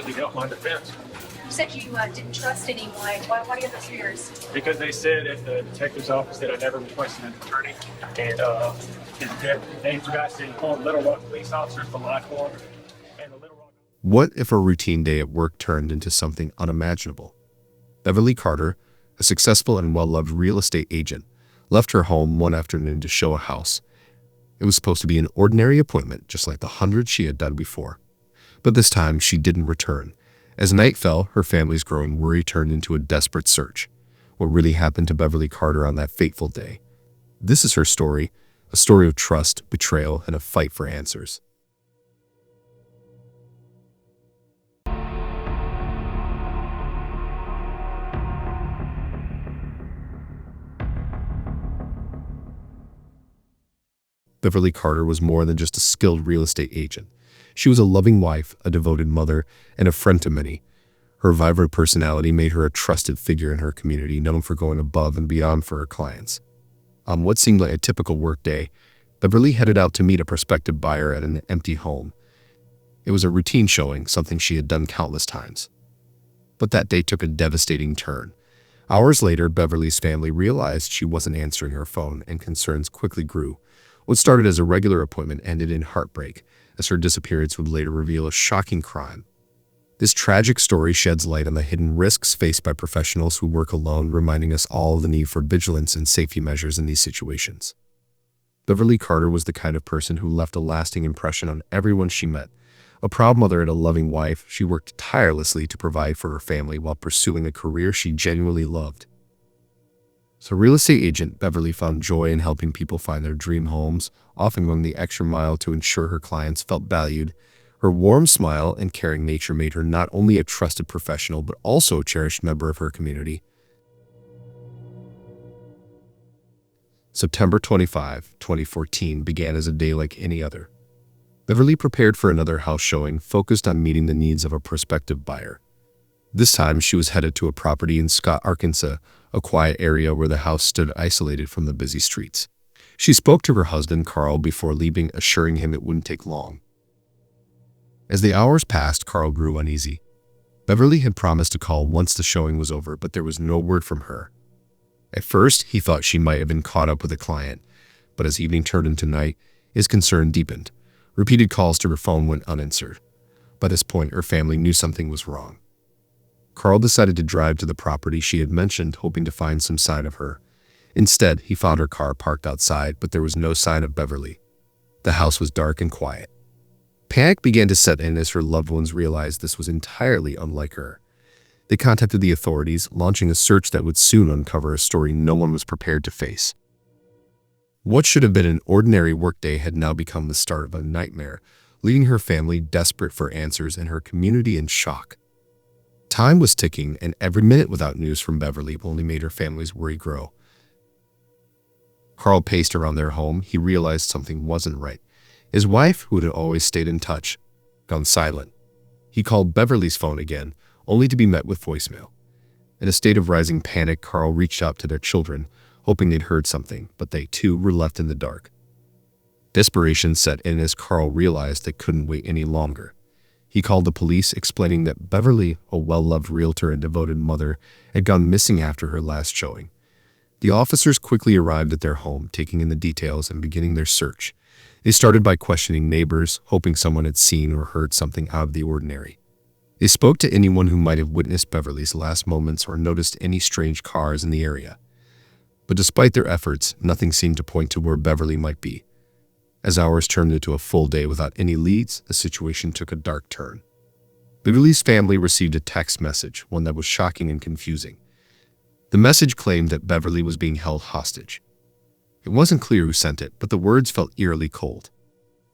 to help my defense. You said you didn't trust anyone. Why do you have those fears? Because they said at the detective's office that I never requested an attorney. And his name forgot to call Little Rock police officers to lie for him. And the Little Rock. What if a routine day at work turned into something unimaginable? Beverly Carter, a successful and well-loved real estate agent, left her home one afternoon to show a house. It was supposed to be an ordinary appointment, just like the hundreds she had done before. But this time, she didn't return. As night fell, her family's growing worry turned into a desperate search. What really happened to Beverly Carter on that fateful day? This is her story, a story of trust, betrayal, and a fight for answers. Beverly Carter was more than just a skilled real estate agent. She was a loving wife, a devoted mother, and a friend to many. Her vibrant personality made her a trusted figure in her community, known for going above and beyond for her clients. On what seemed like a typical workday, Beverly headed out to meet a prospective buyer at an empty home. It was a routine showing, something she had done countless times. But that day took a devastating turn. Hours later, Beverly's family realized she wasn't answering her phone, and concerns quickly grew. What started as a regular appointment ended in heartbreak, as her disappearance would later reveal a shocking crime. This tragic story sheds light on the hidden risks faced by professionals who work alone, reminding us all of the need for vigilance and safety measures in these situations. Beverly Carter was the kind of person who left a lasting impression on everyone she met. A proud mother and a loving wife, she worked tirelessly to provide for her family while pursuing a career she genuinely loved. As a real estate agent, Beverly found joy in helping people find their dream homes, often going the extra mile to ensure her clients felt valued. Her warm smile and caring nature made her not only a trusted professional, but also a cherished member of her community. September 25, 2014 began as a day like any other. Beverly prepared for another house showing, focused on meeting the needs of a prospective buyer. This time, she was headed to a property in Scott, Arkansas, a quiet area where the house stood isolated from the busy streets. She spoke to her husband, Carl, before leaving, assuring him it wouldn't take long. As the hours passed, Carl grew uneasy. Beverly had promised to call once the showing was over, but there was no word from her. At first, he thought she might have been caught up with a client, but as evening turned into night, his concern deepened. Repeated calls to her phone went unanswered. By this point, her family knew something was wrong. Carl decided to drive to the property she had mentioned, hoping to find some sign of her. Instead, he found her car parked outside, but there was no sign of Beverly. The house was dark and quiet. Panic began to set in as her loved ones realized this was entirely unlike her. They contacted the authorities, launching a search that would soon uncover a story no one was prepared to face. What should have been an ordinary workday had now become the start of a nightmare, leaving her family desperate for answers and her community in shock. Time was ticking, and every minute without news from Beverly only made her family's worry grow. Carl paced around their home. He realized something wasn't right. His wife, who had always stayed in touch, gone silent. He called Beverly's phone again, only to be met with voicemail. In a state of rising panic, Carl reached out to their children, hoping they'd heard something, but they too were left in the dark. Desperation set in as Carl realized they couldn't wait any longer. He called the police, explaining that Beverly, a well-loved realtor and devoted mother, had gone missing after her last showing. The officers quickly arrived at their home, taking in the details and beginning their search. They started by questioning neighbors, hoping someone had seen or heard something out of the ordinary. They spoke to anyone who might have witnessed Beverly's last moments or noticed any strange cars in the area. But despite their efforts, nothing seemed to point to where Beverly might be. As hours turned into a full day without any leads, the situation took a dark turn. Beverly's family received a text message, one that was shocking and confusing. The message claimed that Beverly was being held hostage. It wasn't clear who sent it, but the words felt eerily cold.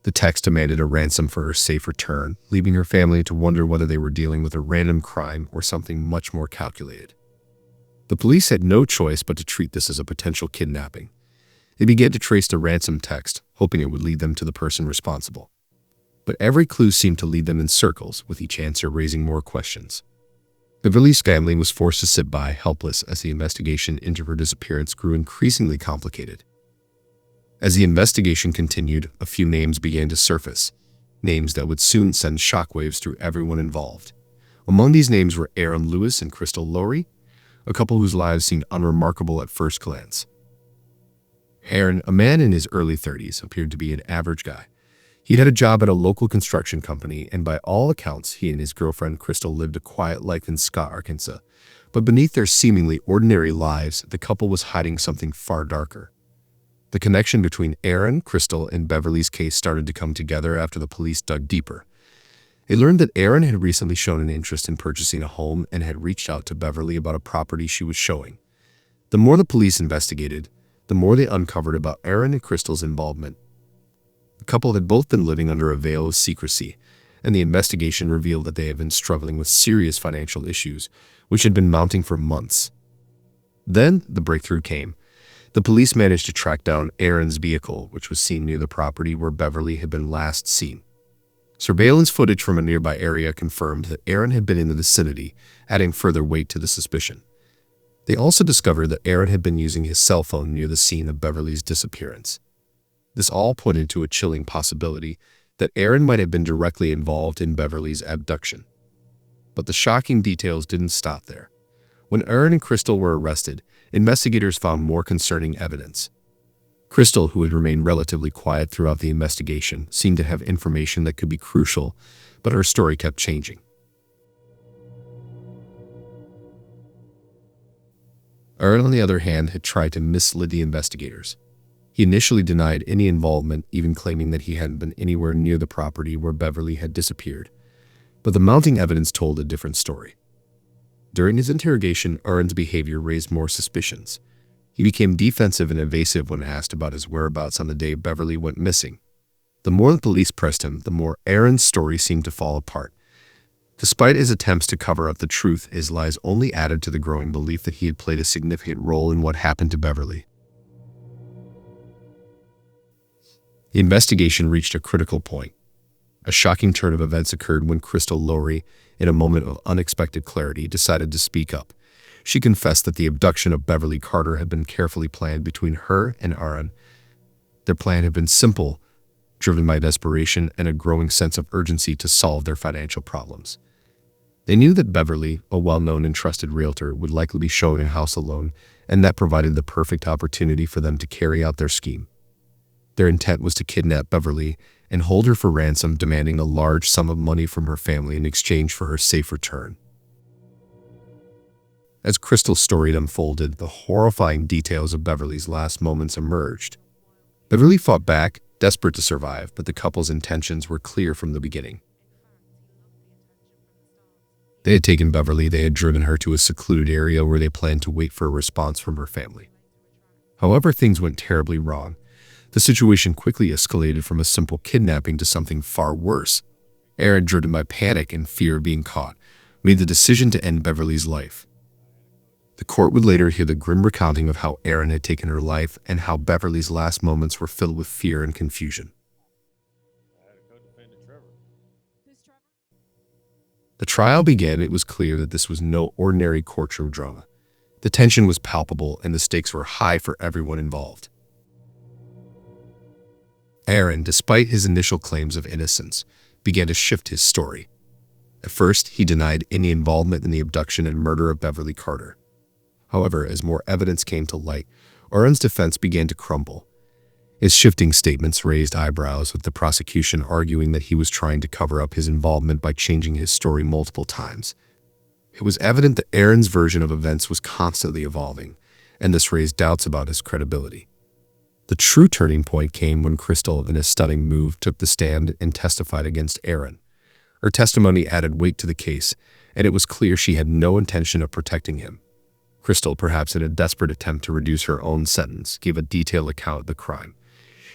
The text demanded a ransom for her safe return, leaving her family to wonder whether they were dealing with a random crime or something much more calculated. The police had no choice but to treat this as a potential kidnapping. They began to trace the ransom text, hoping it would lead them to the person responsible. But every clue seemed to lead them in circles, with each answer raising more questions. Beverly's family was forced to sit by, helpless, as the investigation into her disappearance grew increasingly complicated. As the investigation continued, a few names began to surface, names that would soon send shockwaves through everyone involved. Among these names were Aaron Lewis and Crystal Lowry, a couple whose lives seemed unremarkable at first glance. Aaron, a man in his early 30s, appeared to be an average guy. He'd had a job at a local construction company, and by all accounts, he and his girlfriend Crystal lived a quiet life in Scott, Arkansas. But beneath their seemingly ordinary lives, the couple was hiding something far darker. The connection between Aaron, Crystal, and Beverly's case started to come together after the police dug deeper. They learned that Aaron had recently shown an interest in purchasing a home and had reached out to Beverly about a property she was showing. The more the police investigated, the more they uncovered about Aaron and Crystal's involvement. The couple had both been living under a veil of secrecy, and the investigation revealed that they had been struggling with serious financial issues, which had been mounting for months. Then the breakthrough came. The police managed to track down Aaron's vehicle, which was seen near the property where Beverly had been last seen. Surveillance footage from a nearby area confirmed that Aaron had been in the vicinity, adding further weight to the suspicion. They also discovered that Aaron had been using his cell phone near the scene of Beverly's disappearance. This all pointed to a chilling possibility that Aaron might have been directly involved in Beverly's abduction. But the shocking details didn't stop there. When Aaron and Crystal were arrested, investigators found more concerning evidence. Crystal, who had remained relatively quiet throughout the investigation, seemed to have information that could be crucial, but her story kept changing. Aaron, on the other hand, had tried to mislead the investigators. He initially denied any involvement, even claiming that he hadn't been anywhere near the property where Beverly had disappeared. But the mounting evidence told a different story. During his interrogation, Aaron's behavior raised more suspicions. He became defensive and evasive when asked about his whereabouts on the day Beverly went missing. The more the police pressed him, the more Aaron's story seemed to fall apart. Despite his attempts to cover up the truth, his lies only added to the growing belief that he had played a significant role in what happened to Beverly. The investigation reached a critical point. A shocking turn of events occurred when Crystal Lowry, in a moment of unexpected clarity, decided to speak up. She confessed that the abduction of Beverly Carter had been carefully planned between her and Aaron. Their plan had been simple, driven by desperation and a growing sense of urgency to solve their financial problems. They knew that Beverly, a well-known and trusted realtor, would likely be showing a house alone, and that provided the perfect opportunity for them to carry out their scheme. Their intent was to kidnap Beverly and hold her for ransom, demanding a large sum of money from her family in exchange for her safe return. As Crystal's story unfolded, the horrifying details of Beverly's last moments emerged. Beverly fought back, desperate to survive, but the couple's intentions were clear from the beginning. They had taken Beverly, they had driven her to a secluded area where they planned to wait for a response from her family. However, things went terribly wrong. The situation quickly escalated from a simple kidnapping to something far worse. Aaron, driven by panic and fear of being caught, made the decision to end Beverly's life. The court would later hear the grim recounting of how Aaron had taken her life and how Beverly's last moments were filled with fear and confusion. The trial began. It was clear that this was no ordinary courtroom drama. The tension was palpable and the stakes were high for everyone involved. Aaron, despite his initial claims of innocence, began to shift his story. At first, he denied any involvement in the abduction and murder of Beverly Carter. However, as more evidence came to light, Aaron's defense began to crumble. His shifting statements raised eyebrows, with the prosecution arguing that he was trying to cover up his involvement by changing his story multiple times. It was evident that Aaron's version of events was constantly evolving, and this raised doubts about his credibility. The true turning point came when Crystal, in a stunning move, took the stand and testified against Aaron. Her testimony added weight to the case, and it was clear she had no intention of protecting him. Crystal, perhaps in a desperate attempt to reduce her own sentence, gave a detailed account of the crime.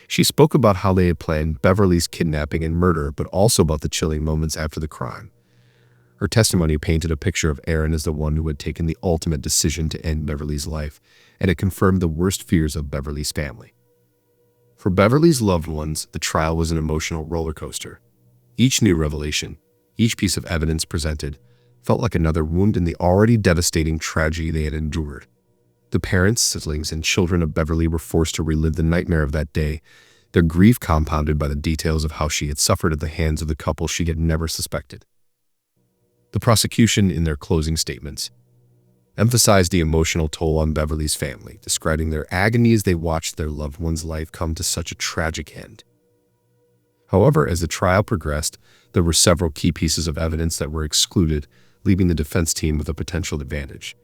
She spoke about how they had planned Beverly's kidnapping and murder, but also about the chilling moments after the crime. Her testimony painted a picture of Aaron as the one who had taken the ultimate decision to end Beverly's life, and it confirmed the worst fears of Beverly's family. For Beverly's loved ones, the trial was an emotional roller coaster. Each new revelation, each piece of evidence presented, felt like another wound in the already devastating tragedy they had endured. The parents, siblings, and children of Beverly were forced to relive the nightmare of that day, their grief compounded by the details of how she had suffered at the hands of the couple she had never suspected. The prosecution, in their closing statements, emphasized the emotional toll on Beverly's family, describing their agony as they watched their loved one's life come to such a tragic end. However, as the trial progressed, there were several key pieces of evidence that were excluded, leaving the defense team with a potential advantage.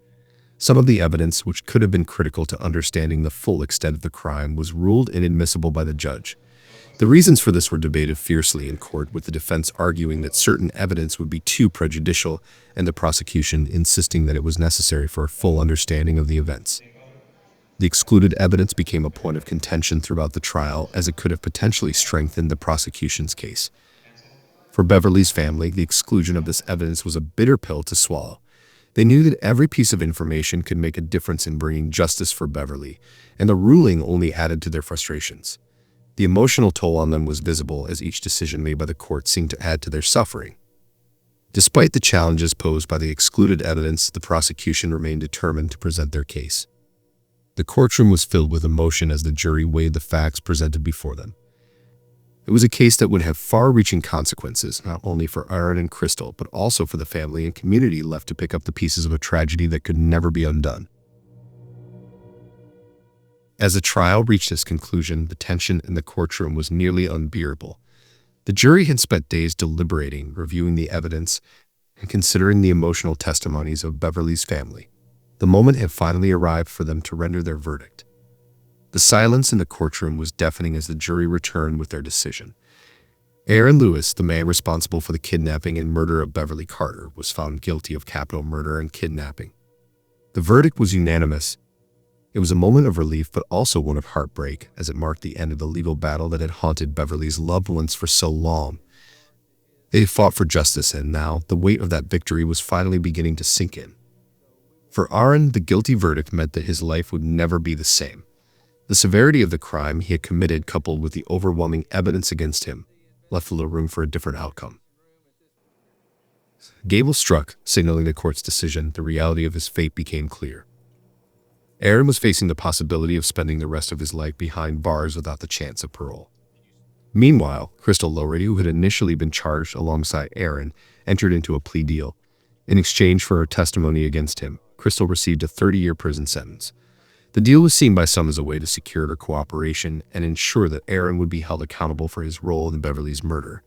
Some of the evidence, which could have been critical to understanding the full extent of the crime, was ruled inadmissible by the judge. The reasons for this were debated fiercely in court, with the defense arguing that certain evidence would be too prejudicial and the prosecution insisting that it was necessary for a full understanding of the events. The excluded evidence became a point of contention throughout the trial, as it could have potentially strengthened the prosecution's case. For Beverly's family, the exclusion of this evidence was a bitter pill to swallow. They knew that every piece of information could make a difference in bringing justice for Beverly, and the ruling only added to their frustrations. The emotional toll on them was visible, as each decision made by the court seemed to add to their suffering. Despite the challenges posed by the excluded evidence, the prosecution remained determined to present their case. The courtroom was filled with emotion as the jury weighed the facts presented before them. It was a case that would have far-reaching consequences, not only for Aaron and Crystal, but also for the family and community left to pick up the pieces of a tragedy that could never be undone. As the trial reached its conclusion, the tension in the courtroom was nearly unbearable. The jury had spent days deliberating, reviewing the evidence, and considering the emotional testimonies of Beverly's family. The moment had finally arrived for them to render their verdict. The silence in the courtroom was deafening as the jury returned with their decision. Aaron Lewis, the man responsible for the kidnapping and murder of Beverly Carter, was found guilty of capital murder and kidnapping. The verdict was unanimous. It was a moment of relief, but also one of heartbreak, as it marked the end of the legal battle that had haunted Beverly's loved ones for so long. They had fought for justice, and now the weight of that victory was finally beginning to sink in. For Aaron, the guilty verdict meant that his life would never be the same. The severity of the crime he had committed, coupled with the overwhelming evidence against him, left little room for a different outcome. Gable struck, signaling the court's decision. The reality of his fate became clear. Aaron was facing the possibility of spending the rest of his life behind bars without the chance of parole. Meanwhile, Crystal Lowery, who had initially been charged alongside Aaron, entered into a plea deal. In exchange for her testimony against him, Crystal received a 30-year prison sentence. The deal was seen by some as a way to secure her cooperation and ensure that Aaron would be held accountable for his role in Beverly's murder.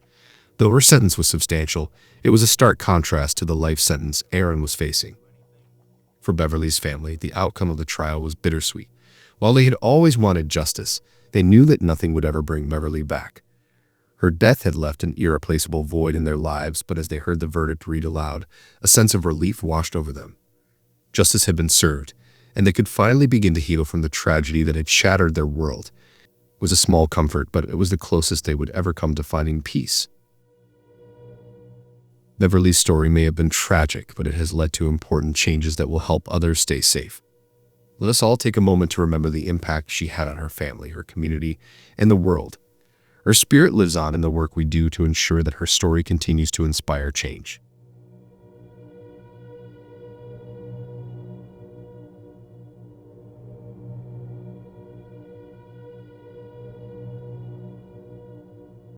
Though her sentence was substantial, it was a stark contrast to the life sentence Aaron was facing. For Beverly's family, the outcome of the trial was bittersweet. While they had always wanted justice, they knew that nothing would ever bring Beverly back. Her death had left an irreplaceable void in their lives, but as they heard the verdict read aloud, a sense of relief washed over them. Justice had been served, and they could finally begin to heal from the tragedy that had shattered their world. It was a small comfort, but it was the closest they would ever come to finding peace. Beverly's story may have been tragic, but it has led to important changes that will help others stay safe. Let us all take a moment to remember the impact she had on her family, her community, and the world. Her spirit lives on in the work we do to ensure that her story continues to inspire change.